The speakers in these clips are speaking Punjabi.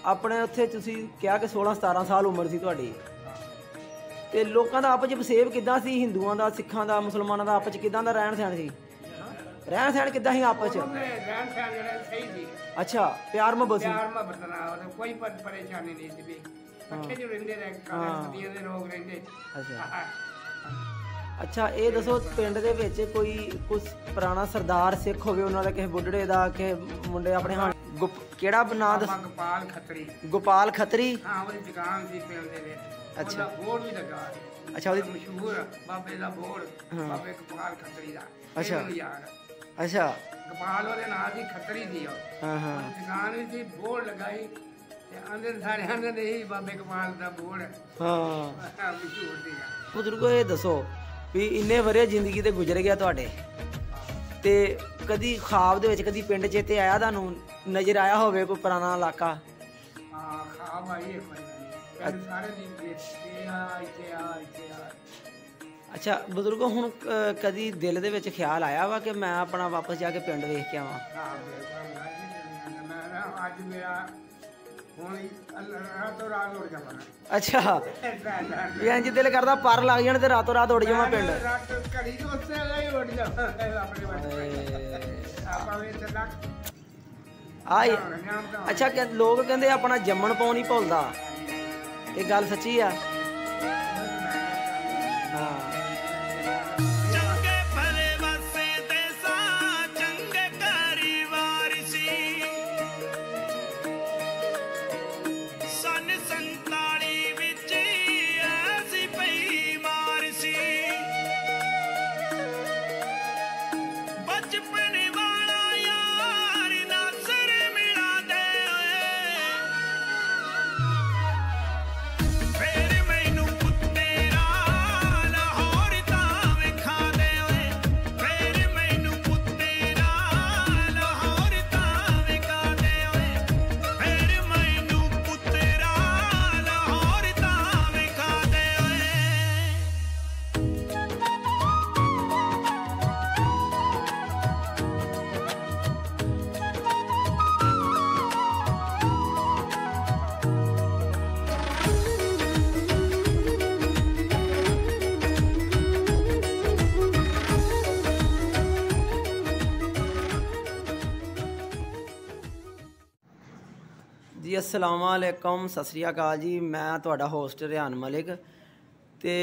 ਆਪਣੇ ਉੱਥੇ ਤੁਸੀਂ ਕਿਹਾ ਕਿ 16-17 ਸਾਲ ਉਮਰ ਸੀ ਤੁਹਾਡੀ, ਤੇ ਲੋਕਾਂ ਦਾ ਆਪਸ 'ਚ ਵਸੇਬ ਕਿੱਦਾਂ ਸੀ? ਹਿੰਦੂਆਂ ਦਾ, ਸਿੱਖਾਂ ਦਾ, ਮੁਸਲਮਾਨਾਂ ਦਾ ਆਪਸ 'ਚ ਕਿੱਦਾਂ ਦਾ ਰਹਿਣ ਸਹਿਣ ਸੀ? ਰਹਿਣ ਸਹਿਣ ਕਿੱਦਾਂ ਸੀ ਆਪਸ 'ਚ? ਰਹਿਣ ਸਹਿਣ ਜਿਹੜਾ ਸਹੀ ਸੀ। ਅੱਛਾ, ਪਿਆਰ ਮੁਹੱਬਤ ਸੀ। ਪਿਆਰ ਮੁਹੱਬਤ ਨਾਲ ਕੋਈ ਪਰੇਸ਼ਾਨੀ ਨਹੀਂ ਸੀ ਵੀ ਇਕੱਠੇ ਜੋ ਰਹਿੰਦੇ ਰਹੇ, ਸਦੀਆਂ ਦੇ ਲੋਕ ਰਹਿੰਦੇ। ਅੱਛਾ ਅੱਛਾ, ਇਹ ਦੱਸੋ ਪਿੰਡ ਦੇ ਵਿੱਚ ਕੋਈ ਕੁਛ ਪੁਰਾਣਾ ਸਰਦਾਰ ਸਿੱਖ ਹੋਵੇ, ਉਹਨਾਂ ਦਾ ਕਿਸੇ ਬੁੱਢੜੇ ਦਾ, ਕਿਸੇ ਮੁੰਡੇ ਆਪਣੇ ਹਾਂ ਕਿਹੜਾ ਨਾਂ ਦੱਸ? ਗੋਪਾਲ ਖੱਤਰੀ। ਗੋਪਾਲ ਖੱਤਰੀ? ਹਾਂ, ਉਹਦੀ ਦੁਕਾਨ ਸੀ ਪਿੰਡ ਦੇ ਵਿੱਚ। ਅੱਛਾ, ਬੋਰਡ ਵੀ ਲੱਗਾ। ਅੱਛਾ, ਉਹਦੀ ਮਸ਼ਹੂਰ ਬਾਬੇ ਦਾ ਬੋਰਡ, ਬਾਬੇ ਗੋਪਾਲ ਖੱਤਰੀ ਦਾ। ਅੱਛਾ ਯਾਰ, ਅੱਛਾ, ਗੋਪਾਲ ਉਹਦੇ ਨਾਂ ਦੀ ਖੱਤਰੀ ਸੀ ਉਹ। ਹਾਂ ਹਾਂ, ਦੁਕਾਨ ਵੀ ਸੀ, ਬੋਰਡ ਲਗਾਈ ਤੇ ਅੰਦਰ ਸਾਰੇ ਆਂਦੇ ਨੇ ਬਾਬੇ ਗੋਪਾਲ ਦਾ ਬੋਰਡ। ਹਾਂ, ਮਸ਼ਹੂਰ ਸੀਗਾ। ਬਜ਼ੁਰਗੋ ਇਹ ਦੱਸੋ ਵੀ ਇੰਨੇ ਵਰੇ ਜ਼ਿੰਦਗੀ ਤੇ ਗੁਜ਼ਰ ਗਿਆ ਤੁਹਾਡੇ, ਤੇ ਕਦੀ ਖਾਬ ਦੇ ਵਿੱਚ ਕਦੀ ਪਿੰਡ ਚੇਤੇ ਆਇਆ ਤੁਹਾਨੂੰ, ਨਜ਼ਰ ਆਇਆ ਹੋਵੇ ਕੋਈ ਪੁਰਾਣਾ ਇਲਾਕਾ? ਹਾਂ, ਖਾਬ ਆਈ ਇੱਕ ਵਾਰੀ ਸਾਰੇ ਦਿਨ ਇੱਥੇ ਆ ਇੱਥੇ ਆ ਇੱਥੇ ਆ। ਅੱਛਾ ਬਜ਼ੁਰਗੋ, ਹੁਣ ਕਦੀ ਦਿਲ ਦੇ ਵਿੱਚ ਖਿਆਲ ਆਇਆ ਵਾ ਕਿ ਮੈਂ ਆਪਣਾ ਵਾਪਸ ਜਾ ਕੇ ਪਿੰਡ ਵੇਖ ਕੇ ਆਵਾਂ? ਮੈਂ ਅੱਜ ਮੇਰਾ ਹੁਣ ਰਾਤੋਂ ਰਾਤ ਉੱਡ ਜਾਵਾਂ। ਅੱਛਾ, ਵੀ ਇੰਜ ਦਿਲ ਕਰਦਾ ਪਰ ਲੱਗ ਜਾਣ ਤੇ ਰਾਤੋਂ ਰਾਤ ਉੱਡ ਜਾਵਾਂ ਪਿੰਡ। ਘੜੀ ਤੋਂ ਉੱਥੇ ਹੀ ਉੱਡ ਜਾਵਾਂ ਆਪਣੇ ਆਪਾਂ ਵੀ ਤੇ ਲੱਗ ਆਈ। ਅੱਛਾ, ਲੋਕ ਕਹਿੰਦੇ ਆਪਣਾ ਜੰਮਣ ਪਾਉ ਨਹੀਂ ਭੁੱਲਦਾ, ਇਹ ਗੱਲ ਸੱਚੀ ਆ? ਹਾਂ, जी अस्सलाम वालेकुम, सत श्री अकाल जी। मैं तुहाडा होस्ट रिहान मलिक, तो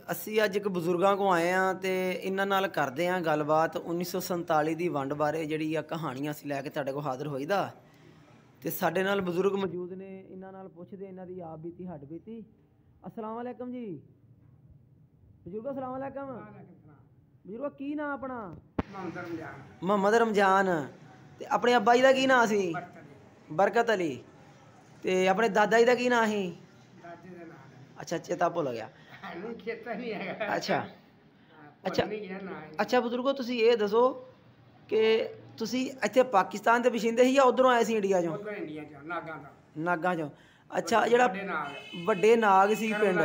असी अज एक बजुर्गों को आए हैं तो इन्हां नाल करते हैं गलबात 1947 की वंड बारे जिहड़ी आ कहानी असीं लैके तुहाडे कोल हाज़र होईदा। तो साडे नाल बजुर्ग मौजूद ने, इन्हां नाल पुछदे इन्हां दी आप बीती हड बीती। अस्सलाम वालेकुम जी बजुर्गो, अस्सलाम वालेकुम। बजुर्गो की नाम अपना? मोहम्मद रमजान। ते अपने अब्बा जी का की नाम सी? बरकत अली। ते अपने दादा जी का की नाम सी? अच्छा, चेता भुल गया। अच्छा अच्छा अच्छा, बजुर्गो तुसी ये दसो कि तुसी इत्थे पाकिस्तान दे बशिंदे ही या उधरों आए सी इंडिया चों? नागां चों। अच्छा, जेड़ा वड्डे नाग सी पिंड,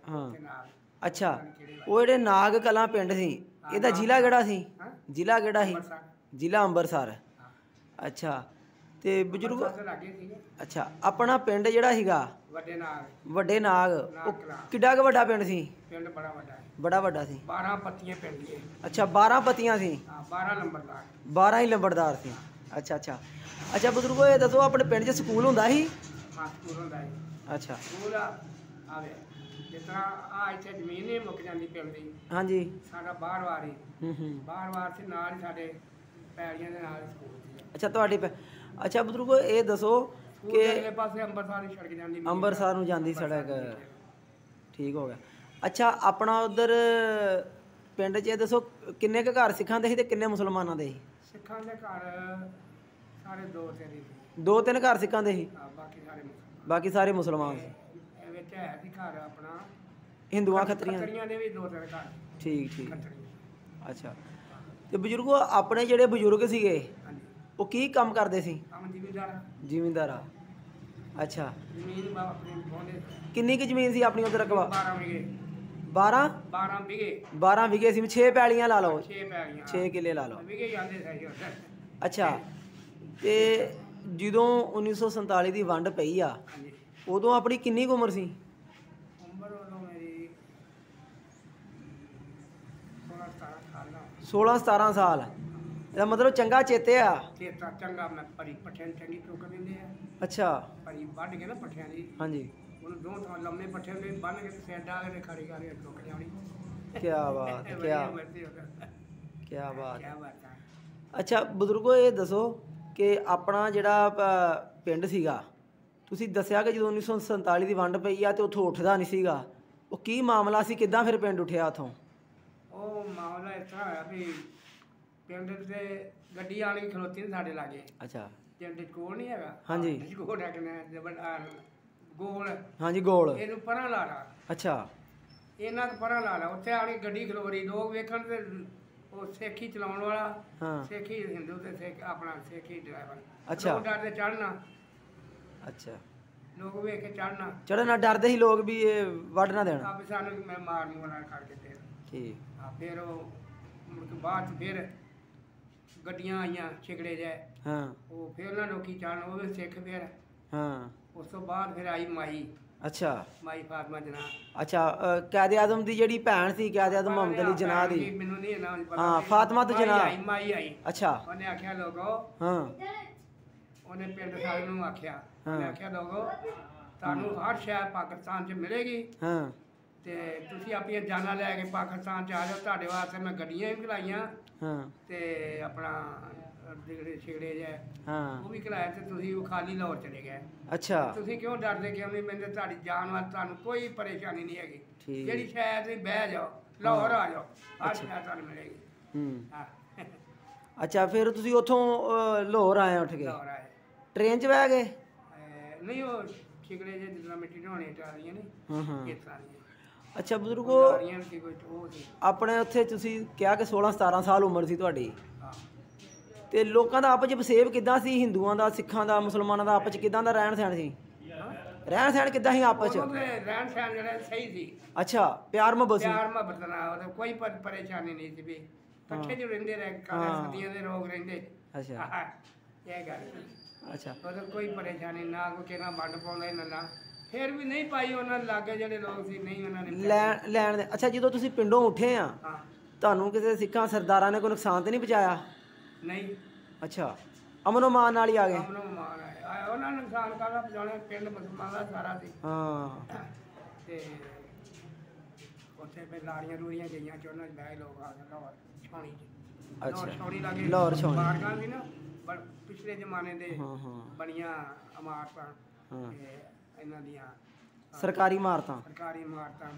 हाँ अच्छा, वो जेड़े नाग कलां पिंड सी, इहदा जिला केड़ा सी? जिला केड़ा सी? जिला अंबरसर। अच्छा, ते बजुर्ग अच्छा अपना पिंड जिहड़ा सीगा वड्डे नाग, किड्डा क वड्डा पिंड सी? पिंड बड़ा वड्डा सी। 12 पत्तियां पिंड सी। अच्छा, 12 पत्तियां सी, 12 लंबड़दार, 12 ही लंबड़दार सी। अच्छा अच्छा अच्छा, बजुर्गो ये दसो अपने पिंड च स्कूल हुंदा सी? हां, स्कूल हुंदा सी। अच्छा, स्कूल आवे जितना आ इत्थे जमीन ही मुक जांदी पिंड दी। हां जी, साडा बार-बार ही बार-बार से नाल ही साडे पैड़ियां दे नाल स्कूल सी। अच्छा, तुहाडी अच्छा बजुर्गो ये दसो कि अंबरसर नूं जांदी सड़क, ठीक हो गया। अच्छा, अपना उधर पिंड च दसो किन्ने क घर सिखां दे सी ते किन्ने मुसलमानां दे सी? सिखां दे घर सारे 2-3 घर सिखां दे सी, बाकी सारे मुसलमान सी। हिंदुआं खत्रियां दे भी 2-3 घर। ठीक ठीक। अच्छा, ते बजुर्गो अपने जेड़े बजुर्ग सीगे वो की काम करते सी? जिमींदार। अच्छा, किन्नी की जमीन सी अपनी उधर रकबा? 12 बीघे सी। 6 पैलियां ला लो, 6 किले ला लो। अच्छा, ਤੇ ਜਦੋਂ 1947 ਦੀ ਵੰਡ ਪਈ ਆ ਹਾਂਜੀ ਉਦੋਂ ਆਪਣੀ ਕਿੰਨੀ ਕੁ ਉਮਰ ਸੀ? ਉਮਰ ਉਦੋਂ ਮੇਰੀ 16-17 ਸਾਲ ਦਾ 16-17 ਸਾਲ। ਇਹਦਾ ਮਤਲਬ ਚੰਗਾ ਚੇਤੇ ਆ। ਚੇਤਾ ਚੰਗਾ ਮੈਂ ਪਰੀ ਪੱਠਿਆਂ ਨੂੰ ਚੰਗੀ ਟੁੱਕ ਦਿੰਦੇ ਆ ਅੱਛਾ। ਪਰੀ ਵੱਢ ਕੇ ਨਾ ਪੱਠਿਆਂ ਦੀ ਹਾਂਜੀ। ਉਹਨੂੰ ਦੋ ਥਾਂ ਲੰਮੇ ਪੱਠਿਆਂ ਦੇ ਬੰਨ ਕੇ ਸਿਰ ਡਾ ਕੇ ਖੜੀ ਕਰਕੇ ਟੁੱਕ ਜਾਣੀ। ਕੀ ਬਾਤ ਹੈ, ਕੀ ਬਾਤ। ਕੀ ਬਾਤ ਹੈ। ਅੱਛਾ ਬਜ਼ੁਰਗੋ ਇਹ ਦੱਸੋ ਕਿ ਆਪਣਾ ਜਿਹੜਾ ਪਿੰਡ ਸੀਗਾ, ਤੁਸੀਂ ਦੱਸਿਆ ਕਿ ਜਦੋਂ 1947 ਦੀ ਵੰਡ ਪਈ ਆ ਤੇ ਉੱਥੋਂ ਉੱਠਦਾ ਨਹੀਂ ਸੀਗਾ, ਉਹ ਕੀ ਮਾਮਲਾ ਸੀ, ਕਿੱਦਾਂ ਫਿਰ ਪਿੰਡ ਉੱਠਿਆ ਉੱਥੋਂ? ਉਹ ਮਾਮਲਾ ਇਸ ਤਰ੍ਹਾਂ ਹੋਇਆ ਵੀ ਪਿੰਡ ਤੇ ਗੱਡੀ ਆਣ ਕੇ ਖਲੋਤੀ ਨੇ ਸਾਡੇ ਲਾਗੇ। ਅੱਛਾ। ਪਿੰਡ ਕੋਲ ਨਹੀਂ ਹੈਗਾ? ਹਾਂਜੀ। ਕੋਲ ਰੱਖਣਾ ਗੋਲ। ਹਾਂਜੀ ਗੋਲ। ਇਹਨੂੰ ਪਰਾਂ ਲਾ ਲਾ। ਅੱਛਾ। ਇਹਨਾਂ ਨੂੰ ਪਰਾਂ ਲਾ ਲਾ। ਉੱਥੇ ਆਣ ਕੇ ਗੱਡੀ ਖਲੋਰੀ, ਲੋਕ ਵੇਖਣ ਤੇ ਉਹ ਸੇਖੀ ਚਲਾਉਣ ਵਾਲਾ, ਹਾਂ ਸੇਖੀ ਹਿੰਦੂ ਤੇ ਸਿੱਖ ਆਪਣਾ ਸੇਖੀ ਡਰਾਈਵਰ। ਅੱਛਾ। ਲੋਕ ਡਰਦੇ ਚੜ੍ਹਨਾ। ਅੱਛਾ। ਲੋਕ ਵੇਖ ਕੇ ਚੜ੍ਹਨਾ। ਚੜ੍ਹਨਾ ਡਰਦੇ ਸੀ ਲੋਕ ਵੀ ਇਹ ਵੱਢ ਨਾ ਦੇਣ। ਆਪੇ ਸਾਨੂੰ ਮੈਂ ਮਾਰ ਨੂੰ ਵਾਲਾ ਕਰਕੇ ਤੇ ਠੀਕ। ਫਿਰ ਉਹ ਮੁੜ ਕੇ ਬਾਅਦ 'ਚ ਫਿਰ ਗੱਡੀਆਂ ਆਈਆਂ ਛਿਕੜੇ ਜਿਹੇ। ਹਾਂ। ਉਹ ਫਿਰ ਉਹਨਾਂ ਲੋਕੀ ਚੜ੍ਹਨ, ਉਹ ਵੀ ਸਿੱਖ ਫਿਰ। ਹਾਂ। ਉਸ ਤੋਂ ਬਾਅਦ ਫਿਰ ਆਈ ਮਾਈ। ਅੱਛਾ। ਮਾਈ ਫਾਤਮਾ ਜਨਾਹ। ਅੱਛਾ। ਕਾਇਦੇ ਆਜ਼ਮ ਦੀ ਜਿਹੜੀ ਭੈਣ ਸੀ, ਕਾਇਦੇ ਆਜ਼ਮ ਮੁਹੰਮਦ ਅਲੀ ਜਨਾਹ ਦੀ। ਮੈਨੂੰ ਨਹੀਂ ਨਾਮ ਪਤਾ। ਹਾਂ ਫਾਤਮਾ ਤੋਂ ਜਨਾਹ। ਮਾਈ ਆਈ। ਅੱਛਾ। ਉਹਨੇ ਆਖਿਆ ਲੋਗੋ। ਹਾਂ। ਉਹਨੇ ਪਿੰਡ ਸਾਰੇ ਨੂੰ ਆਖਿਆ, ਉਹਨੇ ਆਖਿਆ ਲੋਗੋ ਤੁਹਾਨੂੰ ਹਰ ਸ਼ੈ ਪਾਕਿਸਤਾਨ 'ਚ ਮਿਲੇਗੀ। ਹਾਂ। ਤੇ ਤੁਸੀਂ ਆਪਣੀਆਂ ਜਾਨਾਂ ਲੈ ਕੇ ਪਾਕਿਸਤਾਨ 'ਚ ਆ ਜਾਓ। ਤੁਹਾਡੇ ਵਾਸਤੇ ਮੈਂ ਗੱਡੀਆਂ ਵੀ ਖਿਲਾਈਆਂ ਹਾਂ। ਤੇ ਆਪਣਾ ਜਿਹੜੇ ਛਿਗੜੇ ਜਿਹੇ ਹਾਂ। ਉਹ ਵੀ ਖਿਲਾਇਆ ਤੇ ਤੁਸੀਂ ਉਹ ਖਾਲੀ ਲਾਹੌਰ ਚਲੇ ਗਏ। ਅੱਛਾ। ਤੁਸੀਂ ਕਿਉਂ ਡਰਦੇ ਕਿਉਂ ਨਹੀਂ? ਮੈਨੂੰ ਤੁਹਾਡੀ ਜਾਨ ਵਾਸਤੇ ਤੁਹਾਨੂੰ ਕੋਈ ਪਰੇਸ਼ਾਨੀ ਨਹੀਂ ਹੈਗੀ। ਠੀਕ। ਜਿਹੜੀ ਸ਼ਾਇਦ ਤੁਸੀਂ ਬਹਿ ਜਾਓ, ਲਾਹੌਰ ਆ ਜਾਓ, ਹਰ ਸ਼ਾਇਦ ਤੁਹਾਨੂੰ ਮਿਲੇਗੀ। ਹਾਂ। ਅੱਛਾ ਫਿਰ ਤੁਸੀਂ ਉੱਥੋਂ ਲਾਹੌਰ ਆਏ ਉੱਠ ਕੇ? ਲਾਹੌਰ ਆਏ। ਟ੍ਰੇਨ 'ਚ ਬਹਿ ਗਏ? ਨਹੀਂ ਉਹ ਛਿਗੜੇ ਜਿਹੇ ਜਿੱਦਾਂ ਮਿੱਟੀ ਢੋਣੇ ਟਾਲੀਆਂ ਨੇ ਹਾਂ ਹਾਂ। ਇਸ ਤਰ੍ਹਾਂ ਦੀਆਂ। ਅੱਛਾ ਬਜ਼ੁਰਗੋ ਸੀ ਕੋਈ ਉਹ ਸੀ। ਆਪਣੇ ਉੱਥੇ ਤੁਸੀਂ ਕਿਹਾ ਕਿ 16-17 ਸਾਲ ਉਮਰ ਸੀ ਤੁਹਾਡੀ, ਹਾਂ। ਤੇ ਲੋਕਾਂ ਦਾ ਆਪਸ 'ਚ ਵਸੇਬ ਕਿੱਦਾਂ ਸੀ? ਹਿੰਦੂਆਂ ਦਾ, ਸਿੱਖਾਂ ਦਾ, ਮੁਸਲਮਾਨਾਂ ਦਾ ਆਪਸ 'ਚ ਕਿੱਦਾਂ ਦਾ ਰਹਿਣ ਸਹਿਣ ਸੀ? ਰਹਿਣ ਸਹਿਣ ਕਿੱਦਾਂ ਸੀ ਆਪਸ 'ਚ? ਰਹਿਣ ਸਹਿਣ ਜਿਹੜਾ ਸਹੀ ਸੀ। ਅੱਛਾ। ਪਿਆਰ ਮੁਹੱਬਤ ਸੀ? ਪਿਆਰ ਮੁਹੱਬਤ ਨਾਲ ਉਹਦਾ ਕੋਈ ਪਰੇਸ਼ਾਨੀ ਨਹੀਂ ਸੀ ਵੀ ਇਕੱਠੇ ਜਿਹੇ ਰਹਿੰਦੇ ਰਹੇ। ਸਦੀਆਂ ਦੇ ਲੋਕ ਰਹਿੰਦੇ। ਅੱਛਾ। ਇਹ ਗੱਲ। ਅੱਛਾ। ਉਹਦਾ ਕੋਈ ਪਰੇਸ਼ਾਨੀ ਨਾ, ਕੋਈ ਕਿਹਨਾਂ ਵੰਡ ਪਾਉਂਦਾ ਨਾ। ਫਿਰ ਵੀ ਨਹੀਂ ਪਾਈ ਉਹਨਾਂ ਦੇ ਲਾਗੇ ਜਿਹੜੇ ਲੋਕ ਸੀ, ਨਹੀਂ ਉਹਨਾਂ ਨੇ ਲੈਣ ਦੇ। ਅੱਛਾ ਜਦੋਂ ਤੁਸੀਂ ਪਿੰਡੋਂ ਉੱਠੇ ਆ, ਹਾਂ। ਤੁਹਾਨੂੰ ਕਿਸੇ ਸਿੱਖਾਂ ਸਰਦਾਰਾਂ ਨੇ ਕੋਈ ਨੁਕਸਾਨ ਤੇ ਨਹੀਂ ਪਹੁੰਚਾਇਆ? ਨਹੀਂ। ਅੱਛਾ। ਅਮਨ ਅਮਾਨ ਨਾਲ ਹੀ ਆ ਗਏ? ਅਮਨ ਅਮਾਨ ਆਏ। ਉਹਨਾਂ ਨੂੰ ਨੁਕਸਾਨ ਕਾਹਦਾ ਪਹੁੰਚਾਉਣਾ? ਪਿੰਡ ਮੁਸਲਮਾਨ ਦਾ ਸਾਰਾ ਸੀ। ਹਾਂ। ਤੇ ਉੱਥੇ ਫਿਰ ਲਾੜੀਆਂ ਰੂੜੀਆਂ ਗਈਆਂ ਚ ਉਹਨਾਂ ਦੇ ਬਹਿ ਲੋਕ ਆ ਗਏ ਲਾਹੌਰ ਛਾਉਣੀ 'ਚ। ਅੱਛਾ। ਛਾਉਣੀ ਲਾਗੇ ਲਾਹੌਰ ਛਾਉਣੀ। ਮਾਰਗਾਂ ਸੀ ਨਾ ਪਿਛਲੇ ਜ਼ਮਾਨੇ ਦੇ ਹਾਂ ਹਾਂ। ਬਣੀਆਂ ਇਮਾਰਤਾਂ ਹਾਂ। ਤੇ ਇਹਨਾਂ ਦੀਆਂ ਸਰਕਾਰੀ ਇਮਾਰਤਾਂ। ਸਰਕਾਰੀ ਇਮਾਰਤਾਂ।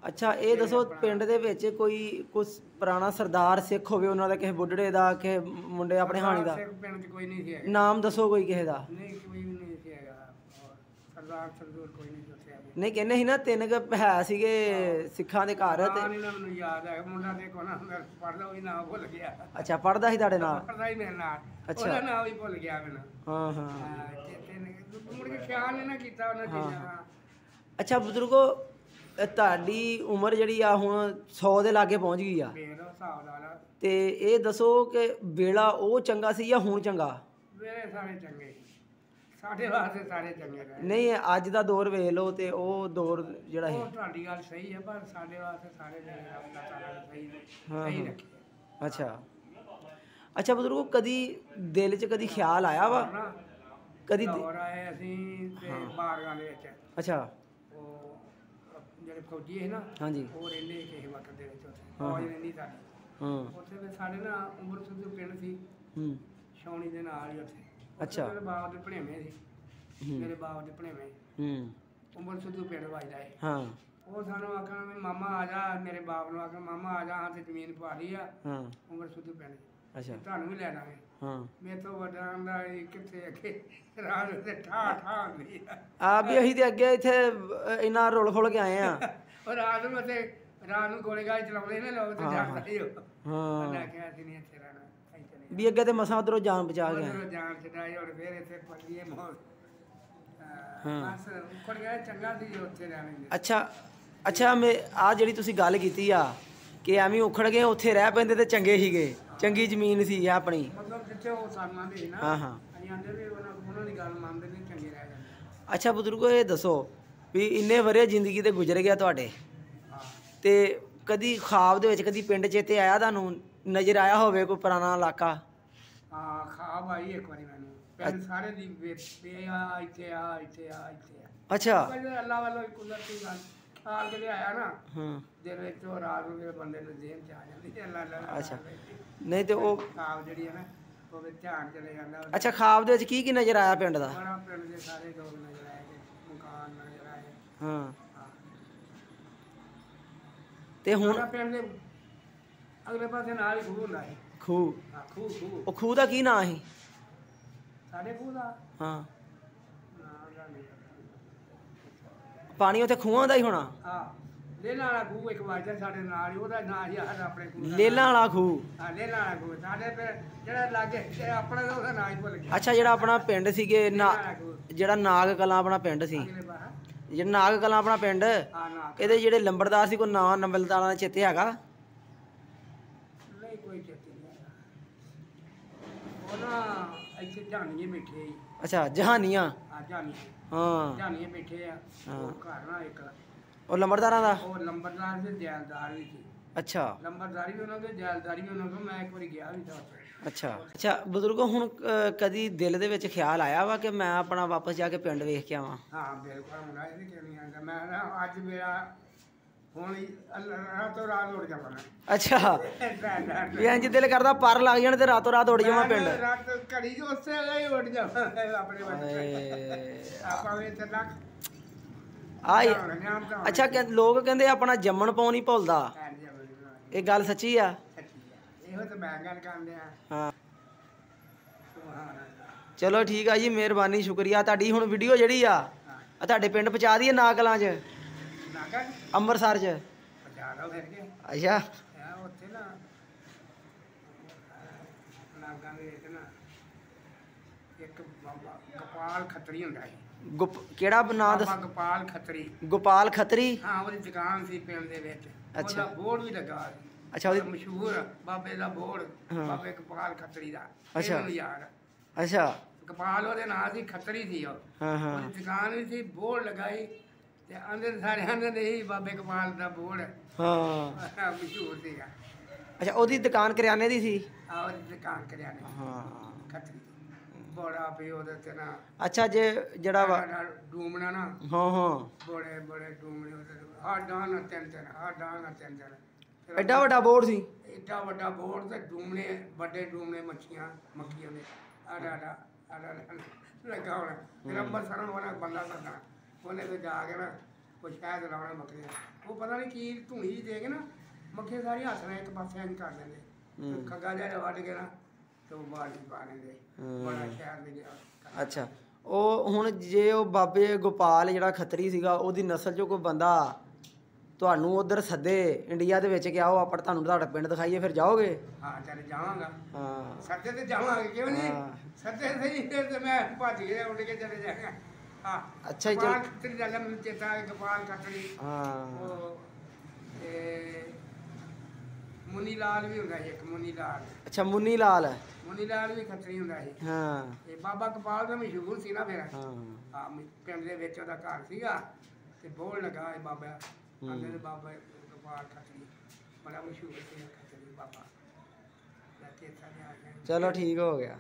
ਅੱਛਾ ਇਹ ਦੱਸੋ ਪਿੰਡ ਦੇ ਵਿੱਚ ਕੋਈ ਕੁਛ ਪੁਰਾਣਾ ਸਰਦਾਰ ਸਿੱਖ ਹੋਵੇ, ਉਹਨਾਂ ਦਾ ਕਿਸੇ ਬੁੱਢੜੇ ਦਾ, ਕਿਸੇ ਮੁੰਡੇ ਆਪਣੇ ਹਾਣੀ ਦਾ ਪਿੰਡ 'ਚ ਕੋਈ ਨਹੀਂ ਸੀ ਹੈਗਾ। ਨਾਮ ਦੱਸੋ ਕੋਈ ਕਿਸੇ ਦਾ? ਨਹੀਂ ਕੋਈ ਵੀ ਨਹੀਂ ਸੀ ਹੈਗਾ। ਸਰਦਾਰ ਸਰਦੂਰ ਕੋਈ ਨਹੀਂ ਦੱਸਿਆ। ਨਹੀਂ ਕਹਿੰਦੇ ਸੀ ਨਾ 3 ਹੈ ਸੀਗੇ ਸਿੱਖਾਂ ਦੇ ਘਰ ਤੇ। ਮੈਨੂੰ ਯਾਦ ਹੈ ਮੁੰਡਾ ਦੇ ਕੋਲ ਮੈਂ ਪੜ੍ਹਦਾ ਉਹ ਵੀ ਨਾਮ ਭੁੱਲ ਗਿਆ। ਅੱਛਾ ਪੜ੍ਹਦਾ ਸੀ ਤੁਹਾਡੇ ਨਾਲ? ਪੜ੍ਹਦਾ ਹੀ ਮੇਰੇ ਨਾਲ। ਅੱਛਾ। ਉਹਦਾ ਨਾਮ ਵੀ ਭੁੱਲ ਗਿਆ ਮੈਨੂੰ। ਹਾਂ ਹਾਂ। ਮੁੜ ਕੇ ਖਿਆਲ ਨਹੀਂ ਨਾ ਕੀਤਾ ਉਹਨਾਂ ਚੀਜ਼ਾਂ ਦਾ। ਅੱਛਾ ਬਜ਼ੁਰਗੋ ਤੁਹਾਡੀ ਉਮਰ ਜਿਹੜੀ ਆ ਹੁਣ 100 ਦੇ ਲਾਗੇ ਪਹੁੰਚ ਗਈ ਆ, ਮੇਰਾ ਹਿਸਾਬ ਨਾਲ ਤੇ ਇਹ ਦੱਸੋ ਕਿ ਵੇਲਾ ਉਹ ਚੰਗਾ ਸੀ ਜਾਂ ਹੁਣ ਚੰਗਾ? ਮੇਰੇ ਸਾਰੇ ਚੰਗੇ, ਸਾਡੇ ਵਾਸਤੇ ਸਾਰੇ ਚੰਗੇ ਰਹੇ। ਨਹੀਂ ਅੱਜ ਦਾ ਦੌਰ ਵੇਖ ਲਓ ਤੇ ਉਹ ਦੌਰ ਜਿਹੜਾ ਉਹ ਸੀ। ਤੁਹਾਡੀ ਗੱਲ ਸਹੀ ਹੈ ਪਰ ਸਾਡੇ ਵਾਸਤੇ ਸਾਰੇ ਚੰਗੇ। ਰੱਬ ਤਾਲਾ ਸਹੀ ਹਾਂ, ਸਹੀ ਹਾਂ। ਰੱਖੇ। ਅੱਛਾ। ਅੱਛਾ ਬਜ਼ੁਰਗੋ ਕਦੀ ਦਿਲ 'ਚ ਕਦੀ ਖਿਆਲ ਆਇਆ ਵਾ ਕਦੀ? ਲਾਹੌਰ ਆਏ ਅਸੀਂ ਤੇ ਬਾਰਗਾਂ ਦੇ ਵਿੱਚ। ਅੱਛਾ। ਉਹ ਜਿਹੜੇ ਫੌਜੀ ਹੈ ਨਾ, ਹਾਂਜੀ। ਉਹ ਰਹਿੰਦੇ ਕਿਸੇ ਵਕਤ ਦੇ ਵਿੱਚ ਉੱਥੇ ਫੌਜ ਰਹਿੰਦੀ ਸਾਡੀ। ਹਾਂ। ਉੱਥੇ ਫਿਰ ਸਾਡੇ ਨਾ ਉਮਰ ਸਿੱਧੂ ਪਿੰਡ ਸੀ ਹੂੰ। ਛਾਉਣੀ ਦੇ ਨਾਲ ਹੀ ਉੱਥੇ। ਅੱਛਾ। ਮੇਰੇ ਬਾਪ ਦੇ ਭਣੇਵੇਂ ਸੀ। ਮੇਰੇ ਬਾਪ ਦੇ ਭਣੇਵੇਂ ਹੂੰ। ਉਮਰ ਸਿੱਧੂ ਪਿੰਡ ਵੱਜਦਾ ਹੈ। ਹਾਂ। ਉਹ ਸਾਨੂੰ ਆਖਣ ਵੀ ਮਾਮਾ ਆ ਜਾ, ਮੇਰੇ ਬਾਪ ਨੂੰ ਆਖਣ ਮਾਮਾ ਆ ਜਾ, ਹਾਂ ਤੇ ਜ਼ਮੀਨ ਪਾ ਲਈ ਆ ਹਾਂ। ਉਮਰ ਸਿੱਧੂ ਪਿੰਡ। ਅੱਛਾ। ਤੁਹਾਨੂੰ ਵੀ ਲੈ ਦਾਂਗੇ। ਹਾਂ। ਮੇਰੇ ਤੋਂ ਵੱਡਾ ਦਾ ਕਿੱਥੇ ਅੱਗੇ ਰਾਤ ਤੇ ਠਾ ਹੁੰਦੀ ਆ ਵੀ ਅਸੀਂ ਤੇ ਅੱਗੇ ਇੱਥੇ ਇੰਨਾ ਰੁਲ ਖੁਲ ਕੇ ਆਏ ਆ। ਉਹ ਰਾਤ ਨੂੰ ਉੱਥੇ ਰਾਤ ਨੂੰ ਗੋਲੇਗਾਲ ਚਲਾਉਂਦੇ ਨੇ ਲੋਕ ਤੇ ਜਾਂਦਾ ਹੀ ਉਹ। ਹਾਂ। ਉਹਨੇ ਆਖਿਆ ਅਸੀਂ ਨਹੀਂ ਇੱਥੇ ਰਹਿਣਾ, ਅਸੀਂ ਚਲੇ ਵੀ ਅੱਗੇ ਤੇ ਮਸਾਂ ਉਧਰੋਂ ਜਾਨ ਬਚਾ ਗਏ। ਉਧਰੋਂ ਜਾਨ ਛਡਾਈ ਹੁਣ ਫਿਰ ਇੱਥੇ ਪੱਲੀਏ ਮੋਹ। ਹਾਂ। ਬਸ ਉਖੜ ਗਿਆ ਚੰਗਾ ਸੀ ਉੱਥੇ ਰਹਿਣੇ ਦੇ। ਅੱਛਾ। ਅੱਛਾ ਮੈਂ ਆ ਜਿਹੜੀ ਤੁਸੀਂ ਗੱਲ ਕੀਤੀ ਆ ਕਿ ਐਵੇਂ ਉਖੜ ਗਏ ਉੱਥੇ ਰਹਿ ਪੈਂਦੇ ਤੇ ਚੰਗੇ ਸੀਗੇ, ਚੰਗੀ ਜ਼ਮੀਨ ਸੀ ਆਪਣੀ। ਮਤਲਬ ਜਿੱਥੇ ਉਹ ਸਾਨਾਂ ਦੇ ਸੀ ਨਾ। ਹਾਂ ਹਾਂ। ਅਸੀਂ ਆਂਦੇ ਵੀ ਉਹਨਾਂ ਦੀ ਗੱਲ ਮੰਨਦੇ ਨਹੀਂ, ਚੰਗੇ ਰਹਿ ਜਾਂਦੇ। ਅੱਛਾ ਬਜ਼ੁਰਗੋ, ਇਹ ਦੱਸੋ ਵੀ ਇੰਨੇ ਵਰੇ ਜ਼ਿੰਦਗੀ ਤੇ ਗੁਜ਼ਰ ਗਿਆ ਤੁਹਾਡੇ, ਹਾਂ ਤੇ ਕਦੀ ਖਾਬ ਦੇ ਵਿੱਚ ਕਦੀ ਪਿੰਡ ਚੇਤੇ ਆਇਆ ਤੁਹਾਨੂੰ, ਨਜ਼ਰ ਆਇਆ ਹੋਵੇ ਕੋਈ ਪੁਰਾਣਾ ਇਲਾਕਾ? ਹਾਂ ਖਾਬ ਆਈ ਇੱਕ ਵਾਰੀ ਮੈਨੂੰ, ਪਿੰਡ ਸਾਰੇ ਦੀ ਵੇਖਦੇ ਆ ਇੱਥੇ ਆ ਇੱਥੇ ਆ ਇੱਥੇ ਆ। ਅੱਛਾ। ਅੱਲਾ ਵੱਲੋਂ ਕੁਦਰਤੀ ਗੱਲ ਆਲ ਕੇ ਆਇਆ ਨਾ, ਹਾਂ। ਦਿਲ ਵਿੱਚ ਉਹ ਰਾਤ ਨੂੰ ਬੰਦੇ ਨੂੰ ਜੇਲ੍ਹ ਚ ਆ ਜਾਂਦੀ, ਅੱਲਾ ਅੱਲਾ। ਅੱਛਾ, ਨਹੀਂ ਤੇ ਉਹ ਖਾਬ ਜਿਹੜੀ ਹੈ ਨਾ, ਉਹ ਵਿੱਚ ਧਿਆਨ ਚਲੇ ਜਾਂਦਾ। ਅੱਛਾ, ਖਾਬ ਦੇ ਵਿੱਚ ਕੀ ਕੀ ਨਜ਼ਰ ਆਇਆ ਪਿੰਡ ਦਾ? ਬੜਾ ਪਿੰਡ ਦੇ ਸਾਰੇ ਲੋਕ ਨਜ਼ਰ ਆਏ, ਮਕਾਨ ਨਜ਼ਰ ਆਏ। ਹਾਂ। ਹਾਂ ਤੇ ਹੁਣ ਸਾਡਾ ਪਿੰਡ ਦੇ ਅਗਲੇ ਪਾਸੇ ਨਾਲ ਹੀ ਖੂਹ ਹੁੰਦਾ ਸੀ। ਖੂਹ? ਹਾਂ ਖੂਹ ਉਹ ਖੂਹ ਦਾ ਕੀ ਨਾਂ ਸੀ? ਸਾਡੇ ਖੂਹ ਦਾ ਹਾਂ। ਨਾਂ ਦਾ ਨਹੀਂ ਪਾਣੀ ਉੱਥੇ ਖੂਹਾਂ ਦਾ ਹੀ ਹੋਣਾ? ਹਾਂ, ਲੇਲਾ ਵਾਲਾ ਖੂਹ ਇੱਕ ਵਾਜਾ ਸਾਡੇ ਨਾਲ ਹੀ, ਉਹਦਾ ਨਾਂ ਹੀ ਹਰ ਆਪਣੇ ਖੂਹ ਦਾ। ਲੇਲਾਂ ਵਾਲਾ ਖੂਹ? ਹਾਂ ਲੇਲਾ ਵਾਲਾ ਖੂਹ ਸਾਡੇ ਪਿੰਡ ਜਿਹੜਾ ਲਾਗੇ ਤੇ ਆਪਣਾ ਤਾਂ ਉਹਦਾ ਨਾਂ ਹੀ ਭੁੱਲ ਗਿਆ। ਅੱਛਾ, ਜਿਹੜਾ ਆਪਣਾ ਪਿੰਡ ਸੀਗੇ ਲੇਲਾ ਵਾਲਾ ਖੂਹ ਜਿਹੜਾ ਨਾਗ ਕਲਾਂ ਆਪਣਾ ਪਿੰਡ ਸੀ, ਅਗਲੇ ਪਾਸੇ ਜਿਹੜਾ ਨਾਗ ਕਲਾਂ ਆਪਣਾ ਪਿੰਡ, ਹਾਂ ਨਾ ਇਹਦੇ ਜਿਹੜੇ ਲੰਬੜਦਾਰ ਸੀ ਕੋਈ ਨਾਂ ਨੰਬਲਦਾਰਾਂ ਦਾ ਚੇਤੇ ਹੈਗਾ? ਨਹੀਂ ਕੋਈ ਚੇਤੇ ਨਹੀਂ ਆਇਆ। ਉਹ ਨਾ ਇੱਥੇ ਜਾਨੀਏ ਬੈਠੇ ਸੀ। ਅੱਛਾ, ਜਹਾਨੀਆਂ? ਆ ਜਾਨੀਏ ਹਾਂ। ਜਾਨੀਏ ਬੈਠੇ ਆ। ਹਾਂ। ਉਹ ਘਰ ਨਾ ਇੱਕ ਉਹ ਲੰਬੜਦਾਰਾਂ ਦਾ? ਉਹ ਲੰਬਰਦਾਰ ਤੇ ਜੈਲਦਾਰ ਵੀ ਸੀ। ਅੱਛਾ ਲੰਬਰਦਾਰੀ ਵੀ ਉਹਨਾਂ ਦੇ, ਜੈਲਦਾਰੀ ਵੀ ਉਹਨਾਂ ਕੋਲ। ਮੈਂ ਇੱਕ ਵਾਰੀ ਗਿਆ ਵੀ ਤਾਂ ਉੱਥੇ। ਅੱਛਾ। ਅੱਛਾ ਬਜ਼ੁਰਗੋ, ਹੁਣ ਕਦੀ ਦਿਲ ਦੇ ਵਿੱਚ ਖਿਆਲ ਆਇਆ ਵਾ ਕਿ ਮੈਂ ਆਪਣਾ ਵਾਪਸ ਜਾ ਕੇ ਪਿੰਡ ਵੇਖ ਕੇ ਆਵਾਂ? ਹਾਂ ਬਿਲਕੁਲ ਮੁੰਡਾ, ਇਹਦੇ ਕਿਉਂ ਨਹੀਂ ਆਉਂਦਾ। ਮੈਂ ਨਾ ਅੱਜ ਮੇਰਾ ਹੁਣ ਹੀ ਰਾਤੋਂ ਰਾਤ ਉੱਡ ਜਾਵਾਂ ਮੈਂ। ਅੱਛਾ, ਵੀ ਇੰਜ ਦਿਲ ਕਰਦਾ ਪਰ ਲੱਗ ਜਾਣ ਤੇ ਰਾਤੋਂ ਰਾਤ ਉੱਡ ਜਾਵਾਂ ਪਿੰਡ? ਰਾਤ ਘੜੀ ਜੋ ਉਸੇ ਵੇਲੇ ਹੀ ਉੱਡ ਜਾਵਾਂ ਆਪਣੇ ਬੱਚੇ। ਆਪਾਂ ਵੀ ਇੱਥੇ ਲੱਗ ਆਏ। ਅੱਛਾ, ਲੋਕ ਕਹਿੰਦੇ ਆਪਣਾ ਜੰਮਣ ਪਾਉ ਨਹੀਂ ਭੁੱਲਦਾ, ਇਹ ਗੱਲ ਸੱਚੀ ਆ? ਇਹੋ ਤਾਂ ਮੈਂ ਗੱਲ ਕਰਦੇ ਆ। ਹਾਂ ਚਲੋ ਠੀਕ ਆ ਜੀ, ਮਿਹਰਬਾਨੀ, ਸ਼ੁਕਰੀਆ ਤੁਹਾਡੀ। ਹੁਣ ਵੀਡੀਓ ਜਿਹੜੀ ਆ ਤੁਹਾਡੇ ਪਿੰਡ ਪਹੁੰਚਾ ਦਈਏ ਨਾਗ ਕਲਾਂ 'ਚ, ਨਾਗਾ ਅੰਮ੍ਰਿਤਸਰ 'ਚ? ਪਹੁੰਚਾ ਦੋ ਫਿਰ ਕੇ। ਅੱਛਾ। ਉੱਥੇ ਨਾ ਨਾਗਾਂ ਦੇ ਵਿੱਚ ਨਾ ਇੱਕ ਬਾਬਾ ਗੋਪਾਲ ਖੱਤਰੀ ਹੁੰਦਾ ਸੀ। ਕਿਹੜਾ ਨਾਂ ਦੱਸ? ਬਾਬਾ ਗੋਪਾਲ ਖੱਤਰੀ। ਗੋਪਾਲ ਖੱਤਰੀ? ਹਾਂ, ਉਹਦੀ ਦੁਕਾਨ ਸੀ ਪਿੰਡ ਦੇ ਵਿੱਚ। ਅੱਛਾ। ਉਹਦਾ ਬੋਰਡ ਵੀ ਲੱਗਾ ਸੀ। ਅੱਛਾ, ਉਹਦੀ ਮਸ਼ਹੂਰ ਬਾਬੇ ਦਾ ਬੋਰਡ, ਹਾਂ। ਬਾਬੇ ਗੋਪਾਲ ਖੱਤਰੀ ਦਾ। ਅੱਛਾ। ਮੈਨੂੰ ਯਾਦ ਆ। ਅੱਛਾ। ਗੋਪਾਲ ਉਹਦੇ ਨਾਂ ਸੀ, ਖੱਤਰੀ ਸੀ ਉਹ। ਹਾਂ ਹਾਂ। ਉਹਦੀ ਦੁਕਾਨ ਵੀ ਸੀ, ਬੋਰਡ ਲਗਾਈ ਤੇ ਅੰਦਰ ਸਾਰੇ ਆਂਦੇ ਸੀ ਬਾਬੇ ਗੋਪਾਲ ਦਾ ਬੋਰਡ। ਹਾਂ। ਮਸ਼ਹੂਰ ਸੀਗਾ। ਅੱਛਾ, ਉਹਦੀ ਦੁਕਾਨ ਕਰਿਆਨੇ ਦੀ ਸੀ? ਆ ਉਹਦੀ ਦੁਕਾਨ ਕਰਿਆ ਨੇ ਹਾਂ। ਖੱਤਰੀ ਦੀ। ਬੜਾ ਵੀ ਉਹਦੇ ਤੇ ਨਾ ਅੱਛਾ, ਜੇ ਜਿਹੜਾ ਵਾ ਡੂਮਣਾ ਨਾ, ਹਾਂ ਹਾਂ, ਬੜੇ ਬੜੇ ਡੂਮਣੇ ਉਹਦੇ, ਹਰ ਡਾਂ ਨਾਲ ਤਿੰਨ ਤਿੰਨ, ਹਰ ਡਾਂ ਨਾਲ ਤਿੰਨ ਤਿੰਨ। ਐਡਾ ਵੱਡਾ ਬੋਰਡ ਸੀ? ਏਡਾ ਵੱਡਾ ਬੋਰਡ ਤੇ ਡੂਮਣੇ, ਵੱਡੇ ਡੂਮਣੇ ਮੱਛੀਆਂ ਮੱਖੀਆਂ ਦੇ ਆਡਾ ਆਡਾ ਆਡਾ ਲੱਗਾ ਹੋਣਾ। ਫਿਰ ਅੰਮ੍ਰਿਤਸਰੋਂ ਵਾਲਾ ਬੰਦਾ ਸੱਦਣਾ, ਉਹਨੇ ਤੇ ਜਾ ਕੇ ਨਾ ਕੁਛ ਸ਼ਾਇਦ ਲਾਉਣਾ ਮੱਖੀਆਂ। ਉਹ ਪਤਾ ਨਹੀਂ ਕੀ ਧੂਣੀ ਜਿਹੀ ਦੇ ਕੇ ਨਾ ਮੱਖੀਆਂ ਸਾਰੀਆਂ ਹੱਥ ਨਾਲ ਇੱਕ ਪਾਸੇ ਇੰਝ ਕਰ ਦਿੰਦੇ, ਖੱਗਾ ਜਿਹਾ ਵੱਢ ਕੇ ਨਾ ਤੇ ਉਹ ਬਾਲਟੀ ਪਾ ਲੈਂਦੇ। ਬੜਾ ਸ਼ਹਿਰ ਦੇ ਗਿਆ। ਅੱਛਾ, ਉਹ ਹੁਣ ਜੇ ਉਹ ਬਾਬੇ ਗੋਪਾਲ ਜਿਹੜਾ ਖੱਤਰੀ ਸੀਗਾ, ਉਹਦੀ ਨਸਲ 'ਚੋਂ ਕੋਈ ਬੰਦਾ ਤੁਹਾਨੂੰ ਉਧਰ ਸੱਦੇ ਇੰਡੀਆ ਦੇ ਵਿੱਚ ਕਿ ਆਓ ਆਪਾਂ ਤੁਹਾਨੂੰ ਤੁਹਾਡਾ ਪਿੰਡ ਦਿਖਾਈਏ, ਫਿਰ ਜਾਓਗੇ? ਹਾਂ ਚੱਲ ਜਾਵਾਂਗਾ। ਹਾਂ। ਸੱਦੇ ਤੇ ਜਾਵਾਂਗੇ, ਕਿਉਂ ਨਹੀਂ? ਸੱਦੇ ਸਹੀ, ਫਿਰ ਤੇ ਮੈਂ ਭੱਜ ਗਿਆ, ਉੱਡ ਕੇ ਚਲੇ ਜਾਗਾ। ਹਾਂ। ਅੱਛਾ ਜੀ। ਗੋਪਾਲ ਖੱਤਰੀ ਦਾ ਮੈਨੂੰ ਚੇਤਾ ਹੈ, ਗੋਪਾਲ ਖੱਤਰੀ। ਹਾਂ। ਉਹ ਮੁਨੀ ਲਾਲ ਵੀ ਹੁੰਦਾ ਸੀ ਇੱਕ, ਮੁਨੀ ਲਾਲ। ਅੱਛਾ, ਮੁੰਨੀ ਲਾਲ? ਮੁਨੀ ਲਾਲ ਵੀ ਖੱਤਰੀ ਹੁੰਦਾ ਸੀ। ਹਾਂ। ਤੇ ਬਾਬਾ ਗੋਪਾਲ ਦਾ ਮਸ਼ਹੂਰ ਸੀ ਨਾ ਫਿਰ। ਹਾਂ। ਹਾਂ, ਪਿੰਡ ਦੇ ਵਿੱਚ ਉਹਦਾ ਘਰ ਸੀਗਾ ਤੇ ਬੋਲ ਲਗਾ ਇਹ ਬਾਬਾ, ਆਂਦੇ ਨੇ ਬਾਬਾ ਗੋਪਾਲ ਖੱਤਰੀ, ਬੜਾ ਮਸ਼ਹੂਰ ਸੀ ਖੱਤਰੀ ਬਾਬਾ। ਚਲੋ ਠੀਕ ਹੋ ਗਿਆ।